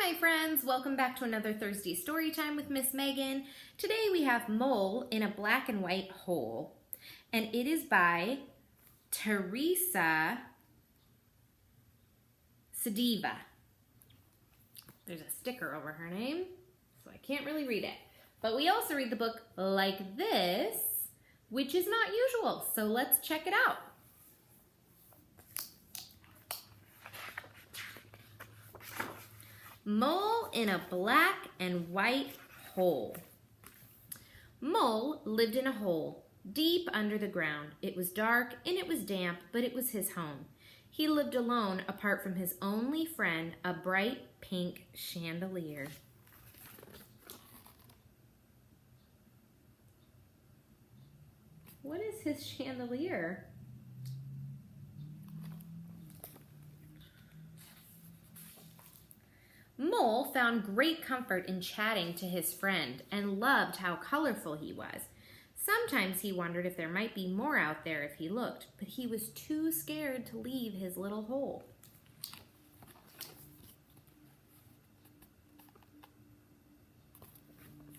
Hi my friends, welcome back to another Thursday story time with Miss Megan. Today we have Mole in a Black and White Hole, and it is by Tereza Sediva. There's a sticker over her name, so I can't really read it. But we also read the book like this, which is not usual, so let's check it out. Mole in a Black and White Hole. Mole lived in a hole, deep under the ground. It was dark and it was damp, but it was his home. He lived alone, apart from his only friend, a bright pink chandelier. What is his chandelier? Mole found great comfort in chatting to his friend and loved how colorful he was. Sometimes he wondered if there might be more out there if he looked, but he was too scared to leave his little hole.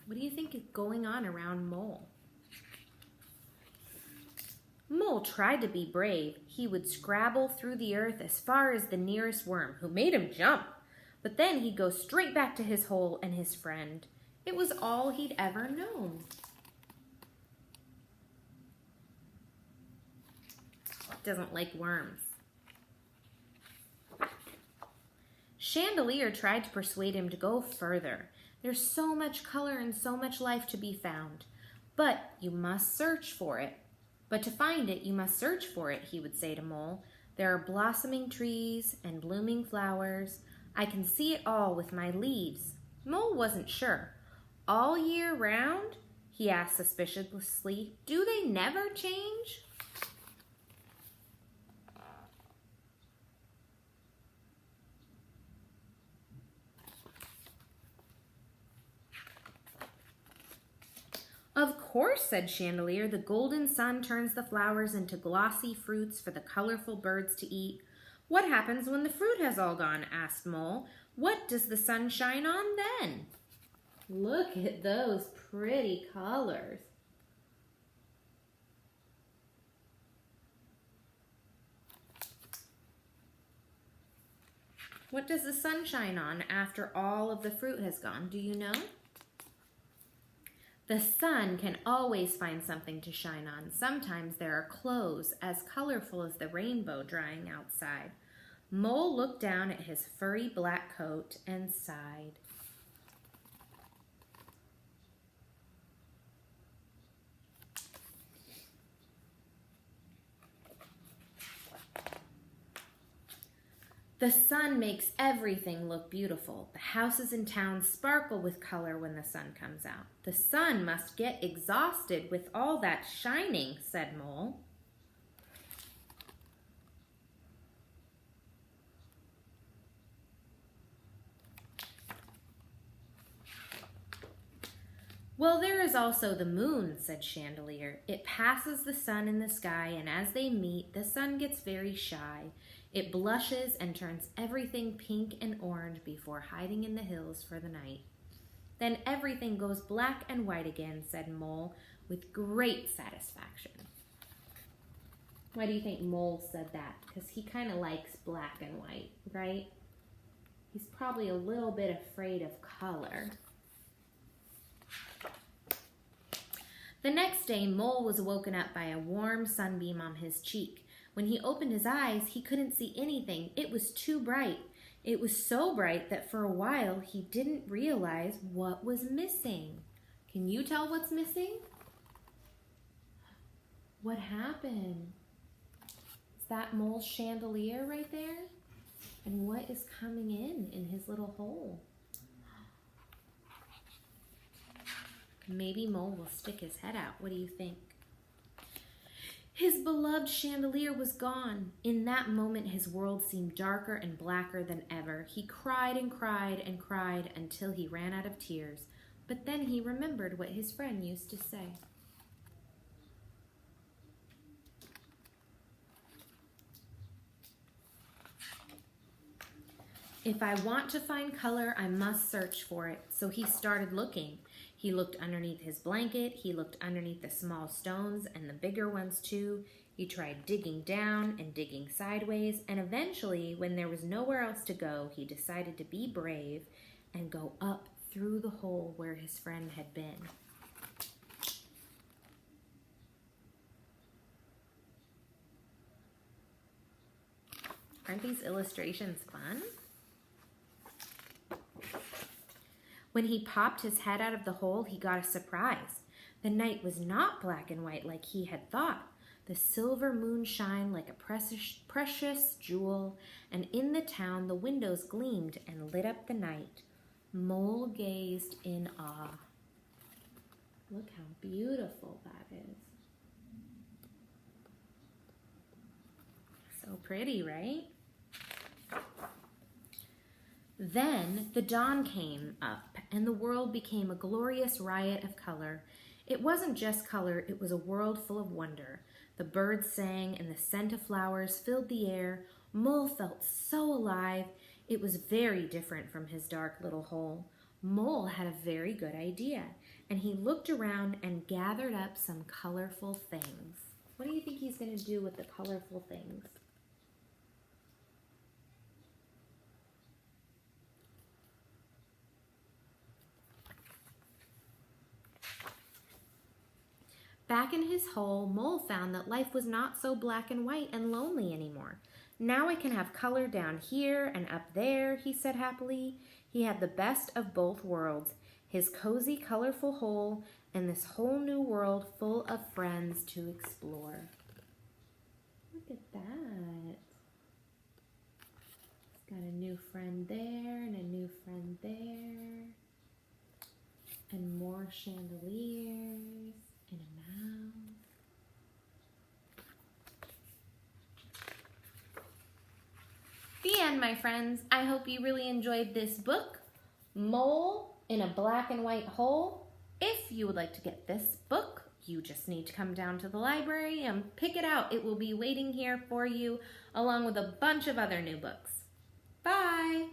What do you think is going on around Mole? Mole tried to be brave. He would scrabble through the earth as far as the nearest worm, who made him jump. But then he'd go straight back to his hole and his friend. It was all he'd ever known. Doesn't like worms. Chandelier tried to persuade him to go further. There's so much color and so much life to be found. But you must search for it. But to find it, you must search for it, he would say to Mole. There are blossoming trees and blooming flowers. I can see it all with my leaves. Mole wasn't sure. All year round? He asked suspiciously. Do they never change? Of course, said Chandelier. The golden sun turns the flowers into glossy fruits for the colorful birds to eat. What happens when the fruit has all gone? Asked Mole. What does the sun shine on then? Look at those pretty colors. What does the sun shine on after all of the fruit has gone? Do you know? The sun can always find something to shine on. Sometimes there are clothes as colorful as the rainbow drying outside. Mole looked down at his furry black coat and sighed. The sun makes everything look beautiful. The houses in town sparkle with color when the sun comes out. The sun must get exhausted with all that shining, said Mole. Well, there is also the moon, said Chandelier. It passes the sun in the sky, and as they meet, the sun gets very shy. It blushes and turns everything pink and orange before hiding in the hills for the night. Then everything goes black and white again, said Mole, with great satisfaction. Why do you think Mole said that? Because he kind of likes black and white, right? He's probably a little bit afraid of color. The next day, Mole was woken up by a warm sunbeam on his cheek. When he opened his eyes, he couldn't see anything. It was too bright. It was so bright that for a while he didn't realize what was missing. Can you tell what's missing? What happened? Is that Mole's chandelier right there? And what is coming in his little hole? Maybe Mole will stick his head out. What do you think? His beloved chandelier was gone. In that moment, his world seemed darker and blacker than ever. He cried and cried and cried until he ran out of tears. But then he remembered what his friend used to say. If I want to find color, I must search for it. So he started looking. He looked underneath his blanket. He looked underneath the small stones and the bigger ones too. He tried digging down and digging sideways. And eventually, when there was nowhere else to go, he decided to be brave and go up through the hole where his friend had been. Aren't these illustrations fun? When he popped his head out of the hole, he got a surprise. The night was not black and white like he had thought. The silver moon shined like a precious jewel, and in the town the windows gleamed and lit up the night. Mole gazed in awe. Look how beautiful that is. So pretty, right? Then the dawn came up, and the world became a glorious riot of color. It wasn't just color, it was a world full of wonder. The birds sang, and the scent of flowers filled the air. Mole felt so alive. It was very different from his dark little hole. Mole had a very good idea, and he looked around and gathered up some colorful things. What do you think he's going to do with the colorful things? Back in his hole, Mole found that life was not so black and white and lonely anymore. Now I can have color down here and up there, he said happily. He had the best of both worlds, his cozy, colorful hole and this whole new world full of friends to explore. Look at that. He's got a new friend there and a new friend there. And more chandeliers. And a mouse. The end, my friends. I hope you really enjoyed this book, Mole in a Black and White Hole. If you would like to get this book, you just need to come down to the library and pick it out. It will be waiting here for you along with a bunch of other new books. Bye!